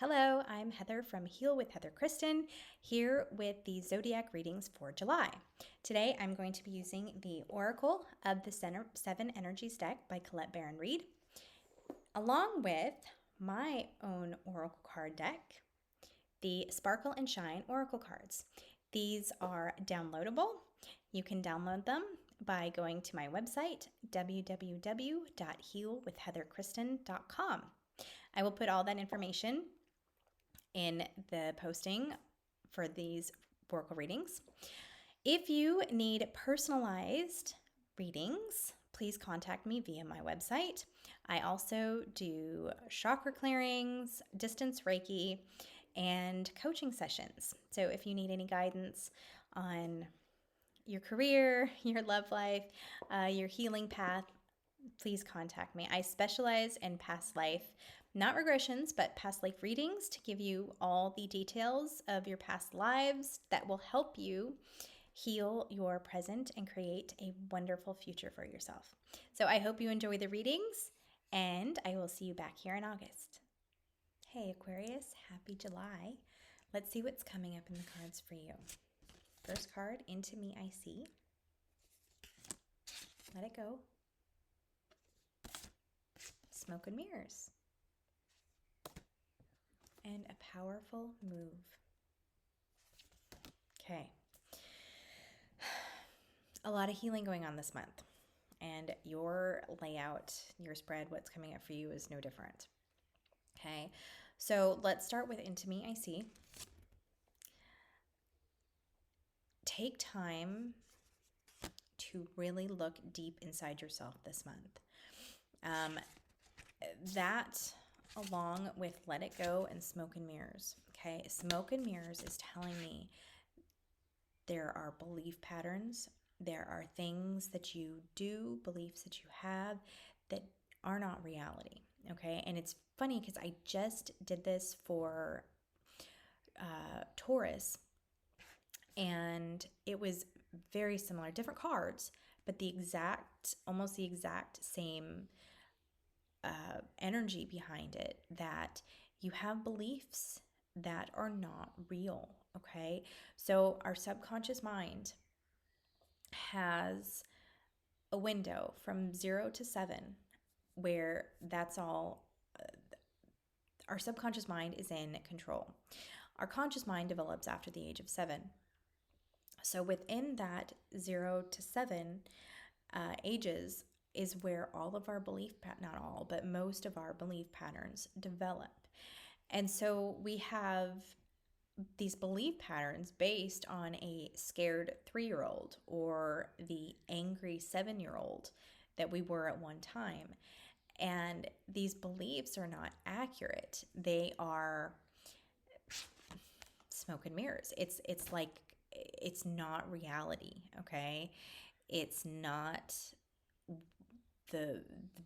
Hello, I'm Heather from Heal with Heather Kristen, here with the zodiac readings for July. Today I'm going to be using the Oracle of the Seven Energies deck by Colette Baron Reed, along with my own Oracle card deck, the Sparkle and Shine Oracle cards. These are downloadable. You can download them by going to my website, www.healwithheatherkristen.com. I will put all that information in the posting for these oracle readings. If you need personalized readings, please contact me via my website. I also do chakra clearings, distance Reiki, and coaching sessions. So if you need any guidance on your career, your love life, your healing path, please contact me. I specialize in past life, not regressions, but past life readings to give you all the details of your past lives that will help you heal your present and create a wonderful future for yourself. So I hope you enjoy the readings, and I will see you back here in August. Hey Aquarius, happy July. Let's see what's coming up in the cards for you. First card, Into Me I See. Let it go. Smoke and Mirrors. And a powerful move. Okay. A lot of healing going on this month. And your layout, your spread, what's coming up for you is no different. Okay. So let's start with Into Me I See. Take time to really look deep inside yourself this month. That along with Let It Go and Smoke and Mirrors. Okay, Smoke and Mirrors is telling me there are belief patterns, there are things that you do, beliefs that you have that are not reality. Okay, and it's funny because I just did this for Taurus, and it was very similar, different cards, but almost the exact same energy behind it, that you have beliefs that are not real. Okay, so our subconscious mind has a window from 0 to 7 where that's all. Our subconscious mind is in control. Our conscious mind develops after the age of 7. So within that 0 to 7 ages is where all of our not all, but most of our belief patterns develop. And so we have these belief patterns based on a scared 3-year-old or the angry 7-year-old that we were at one time. And these beliefs are not accurate. They are smoke and mirrors. It's like, it's not reality, okay? It's not the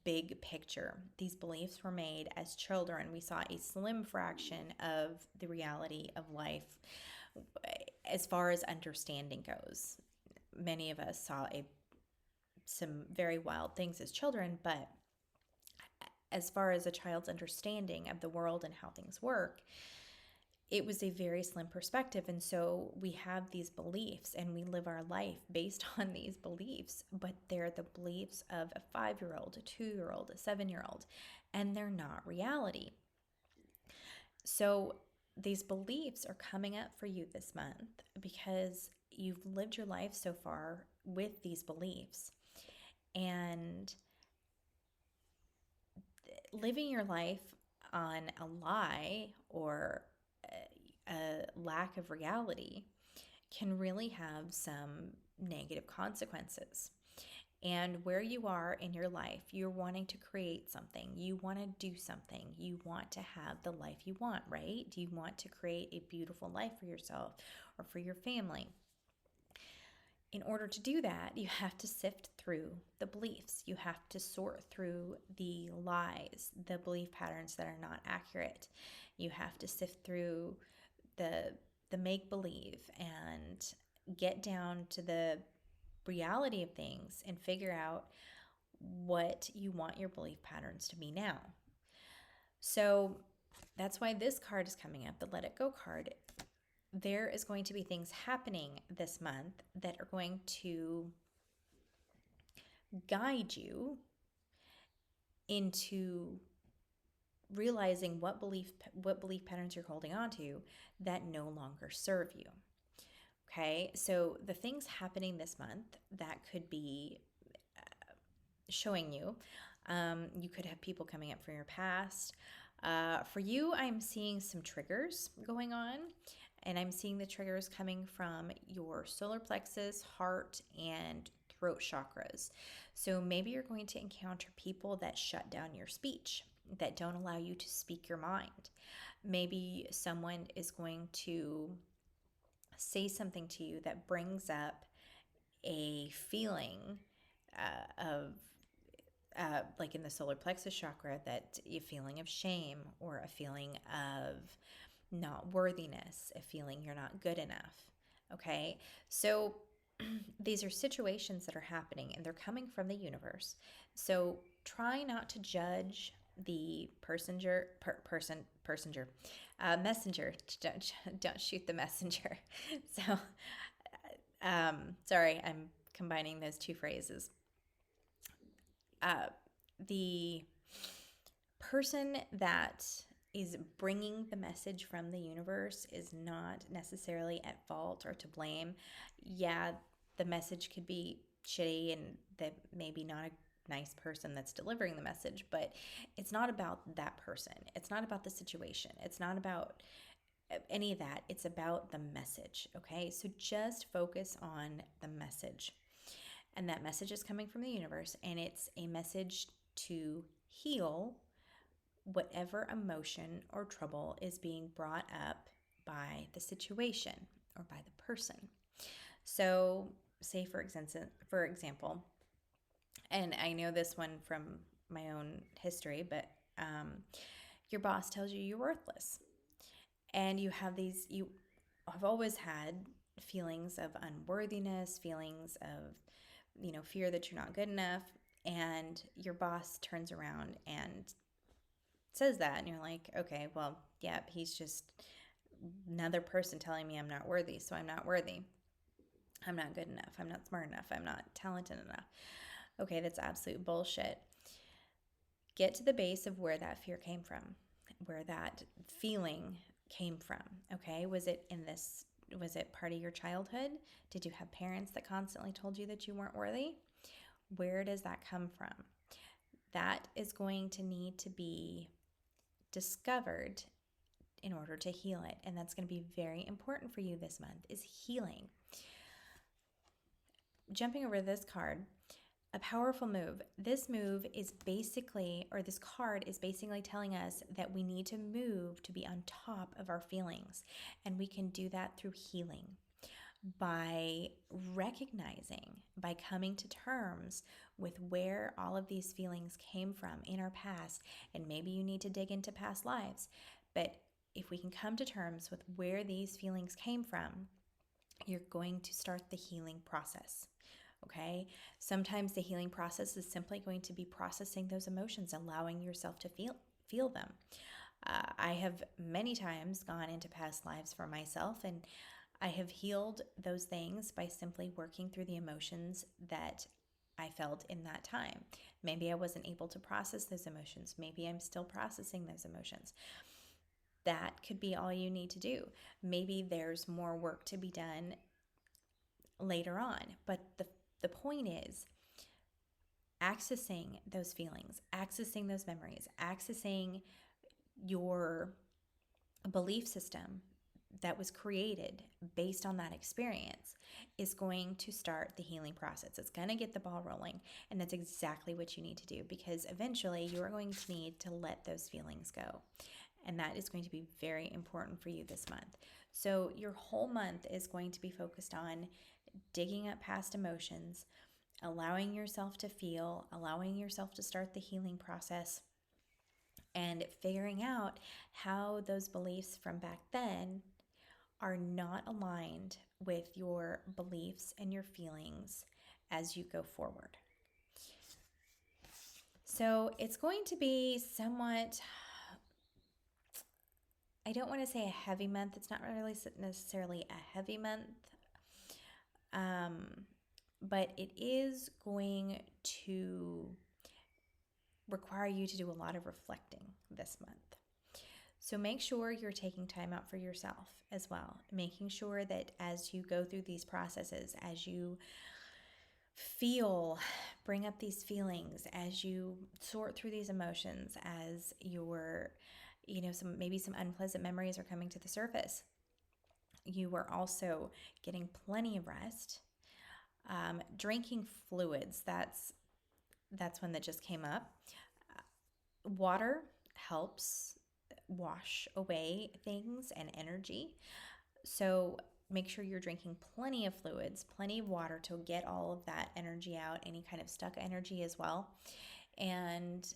big picture. These beliefs were made as children. We saw a slim fraction of the reality of life as far as understanding goes. Many of us saw some very wild things as children, but as far as a child's understanding of the world and how things work, it was a very slim perspective. And so we have these beliefs and we live our life based on these beliefs, but they're the beliefs of a 5-year-old, a 2-year-old, a 7-year-old, and they're not reality. So these beliefs are coming up for you this month because you've lived your life so far with these beliefs. And living your life on a lie or a lack of reality can really have some negative consequences. And where you are in your life, you're wanting to create something, you want to do something, you want to have the life you want, right? Do you want to create a beautiful life for yourself or for your family? In order to do that, you have to sift through the beliefs. You have to sort through the lies, the belief patterns that are not accurate. You have to sift through the make-believe and get down to the reality of things and figure out what you want your belief patterns to be now. So That's why this card is coming up, the Let It Go card. There is going to be things happening this month that are going to guide you into realizing what belief patterns you're holding on to that no longer serve you. Okay, so the things happening this month that could be showing you, you could have people coming up from your past. For you, I'm seeing some triggers going on, and I'm seeing the triggers coming from your solar plexus, heart, and throat chakras. So maybe you're going to encounter people that shut down your speech, that don't allow you to speak your mind. Maybe someone is going to say something to you that brings up a feeling of like in the solar plexus chakra, that a feeling of shame or a feeling of not worthiness, a feeling you're not good enough. Okay, so these are situations that are happening and they're coming from the universe. So try not to judge the messenger. Don't shoot the messenger. So, sorry, I'm combining those two phrases. The person that is bringing the message from the universe is not necessarily at fault or to blame. Yeah, the message could be shitty and that maybe not a nice person that's delivering the message, but it's not about that person. It's not about the situation. It's not about any of that. It's about the message, okay? So just focus on the message. And that message is coming from the universe, and it's a message to heal whatever emotion or trouble is being brought up by the situation or by the person. So, say for example, and I know this one from my own history, but your boss tells you you're worthless, and you have always had feelings of unworthiness, feelings of fear that you're not good enough, and your boss turns around and says that, and you're like, okay, well, yeah, he's just another person telling me I'm not worthy, so I'm not worthy. I'm not good enough. I'm not smart enough. I'm not talented enough. Okay, that's absolute bullshit. Get to the base of where that fear came from, where that feeling came from. Okay, was it part of your childhood? Did you have parents that constantly told you that you weren't worthy? Where does that come from? That is going to need to be discovered in order to heal it. And that's going to be very important for you this month, is healing. Jumping over this card, a powerful move. This move is basically, or this card is basically telling us that we need to move to be on top of our feelings. And we can do that through healing, by recognizing, by coming to terms with where all of these feelings came from in our past. And maybe you need to dig into past lives. But if we can come to terms with where these feelings came from, you're going to start the healing process. Okay? Sometimes the healing process is simply going to be processing those emotions, allowing yourself to feel them. I have many times gone into past lives for myself, and I have healed those things by simply working through the emotions that I felt in that time. Maybe I wasn't able to process those emotions. Maybe I'm still processing those emotions. That could be all you need to do. Maybe there's more work to be done later on. But the point is accessing those feelings, accessing those memories, accessing your belief system that was created based on that experience is going to start the healing process. It's going to get the ball rolling, and that's exactly what you need to do, because eventually you are going to need to let those feelings go. And that is going to be very important for you this month. So your whole month is going to be focused on digging up past emotions, allowing yourself to feel, allowing yourself to start the healing process, and figuring out how those beliefs from back then are not aligned with your beliefs and your feelings as you go forward. So it's going to be somewhat I don't want to say a heavy month. It's not really necessarily a heavy month, but it is going to require you to do a lot of reflecting this month. So make sure you're taking time out for yourself as well, making sure that as you go through these processes, as you bring up these feelings, as you sort through these emotions, as your, maybe some unpleasant memories are coming to the surface, you are also getting plenty of rest. Drinking fluids, that's one that just came up. Water helps wash away things and energy. So make sure you're drinking plenty of fluids, plenty of water to get all of that energy out, any kind of stuck energy as well. And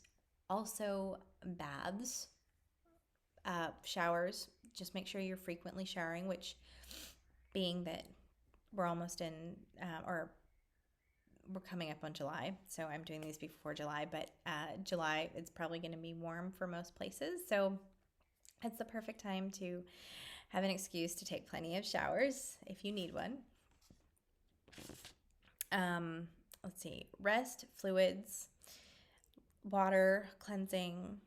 also baths, showers. Just make sure you're frequently showering, which being that we're almost in, or we're coming up on July, so I'm doing these before July, but July is probably going to be warm for most places, so it's the perfect time to have an excuse to take plenty of showers if you need one. Let's see, rest, fluids, water, cleansing.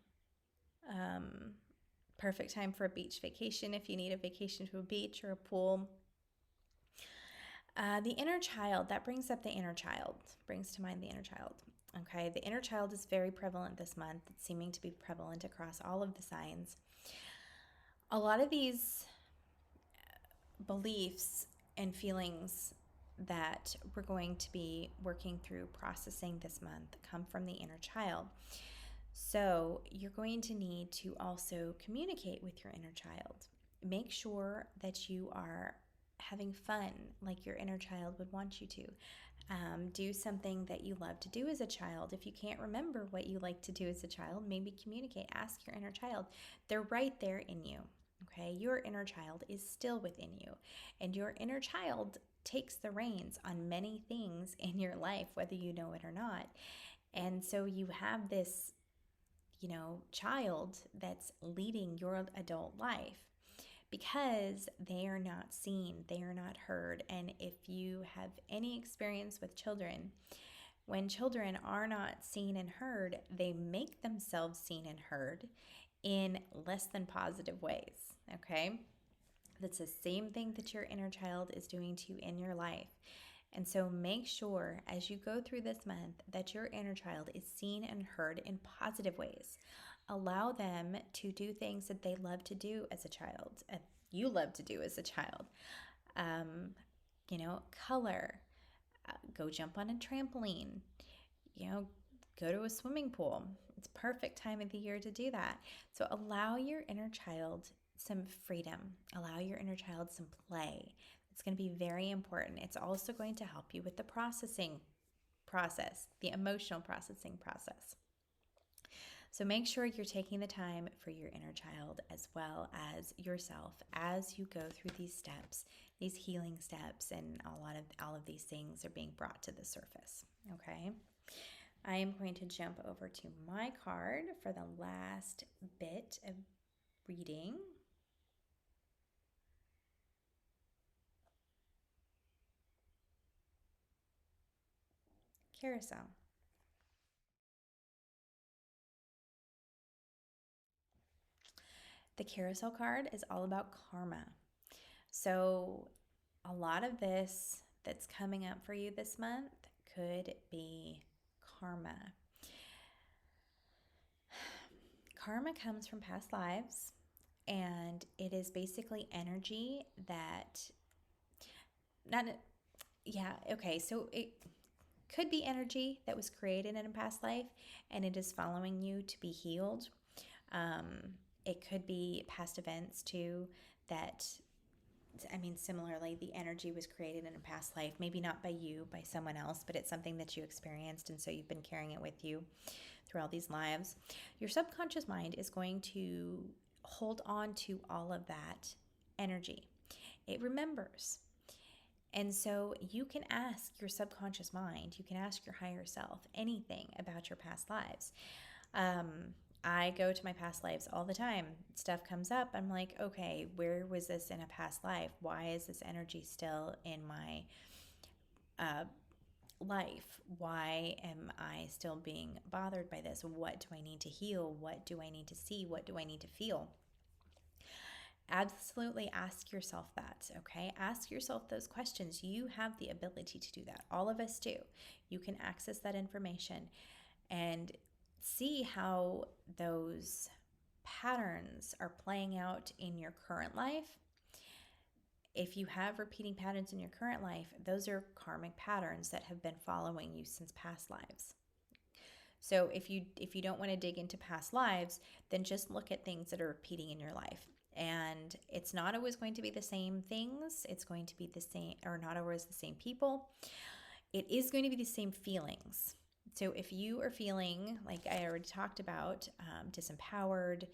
Perfect time for a beach vacation if you need a vacation to a beach or a pool. The inner child, that brings up the inner child, brings to mind the inner child. Okay, the inner child is very prevalent this month. It's seeming to be prevalent across all of the signs. A lot of these beliefs and feelings that we're going to be working through processing this month come from the inner child. So you're going to need to also communicate with your inner child. Make sure that you are having fun like your inner child would want you to. Do something that you love to do as a child. If you can't remember what you like to do as a child, maybe communicate. Ask your inner child. They're right there in you. Okay, your inner child is still within you, and your inner child takes the reins on many things in your life, whether you know it or not. And so you have this, child that's leading your adult life because they are not seen, they are not heard. And if you have any experience with children, when children are not seen and heard, they make themselves seen and heard in less than positive ways, okay? That's the same thing that your inner child is doing to you in your life. And so make sure as you go through this month that your inner child is seen and heard in positive ways. Allow them to do things that they love to do as a child, you love to do as a child. Color, go jump on a trampoline, go to a swimming pool. It's a perfect time of the year to do that. So allow your inner child some freedom. Allow your inner child some play. It's going to be very important. It's also going to help you with the processing process, the emotional processing process. So make sure you're taking the time for your inner child as well as yourself as you go through these steps, these healing steps, and all of these things are being brought to the surface. Okay. I am going to jump over to my card for the last bit of reading. Carousel. The carousel card is all about karma. So a lot of this that's coming up for you this month could be karma. Karma comes from past lives, and it is basically energy that so it could be energy that was created in a past life and it is following you to be healed. It could be past events too similarly, the energy was created in a past life, maybe not by you, by someone else, but it's something that you experienced, and so you've been carrying it with you through all these lives. Your subconscious mind is going to hold on to all of that energy. It remembers. And so you can ask your subconscious mind, you can ask your higher self anything about your past lives. I go to my past lives all the time. Stuff comes up. I'm like, okay, where was this in a past life? Why is this energy still in my life? Why am I still being bothered by this? What do I need to heal? What do I need to see? What do I need to feel? Absolutely ask yourself that, okay? Ask yourself those questions. You have the ability to do that. All of us do. You can access that information and see how those patterns are playing out in your current life. If you have repeating patterns in your current life, those are karmic patterns that have been following you since past lives. So if you don't want to dig into past lives, then just look at things that are repeating in your life. And it's not always going to be the same things. It's going to be the same, or not always the same people. It is going to be the same feelings. So if you are feeling, like I already talked about, disempowered,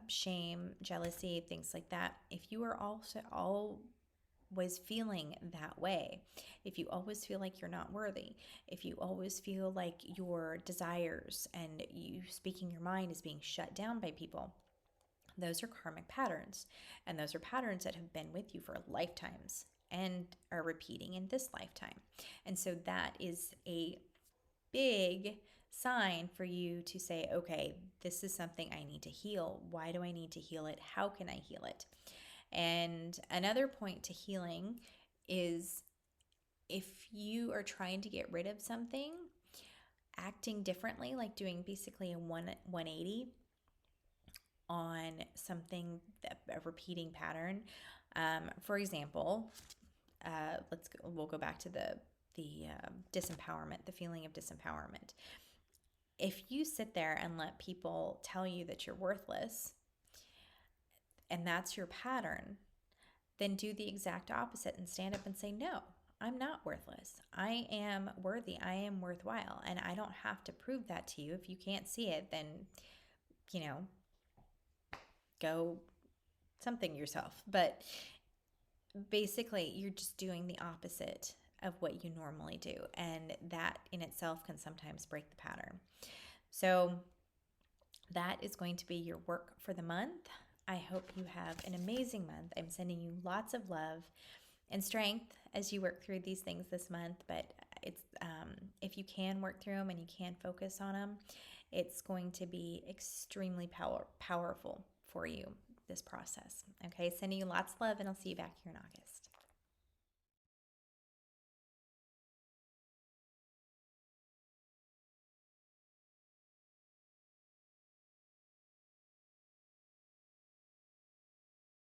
shame, jealousy, things like that, if you are also always feeling that way, if you always feel like you're not worthy, if you always feel like your desires and you speaking your mind is being shut down by people, those are karmic patterns. And those are patterns that have been with you for lifetimes and are repeating in this lifetime. And so that is a big sign for you to say, okay, this is something I need to heal. Why do I need to heal it? How can I heal it? And another point to healing is if you are trying to get rid of something, acting differently, like doing basically a 180 on something, a repeating pattern. For example, we'll go back to the disempowerment, the feeling of disempowerment. If you sit there and let people tell you that you're worthless, and that's your pattern, then do the exact opposite and stand up and say, no, I'm not worthless. I am worthy. I am worthwhile. And I don't have to prove that to you. If you can't see it, then, go something yourself. But basically, you're just doing the opposite of what you normally do. And that in itself can sometimes break the pattern. So that is going to be your work for the month. I hope you have an amazing month. I'm sending you lots of love and strength as you work through these things this month. But it's if you can work through them and you can focus on them, it's going to be extremely powerful for you, this process. Okay, sending you lots of love, and I'll see you back here in August.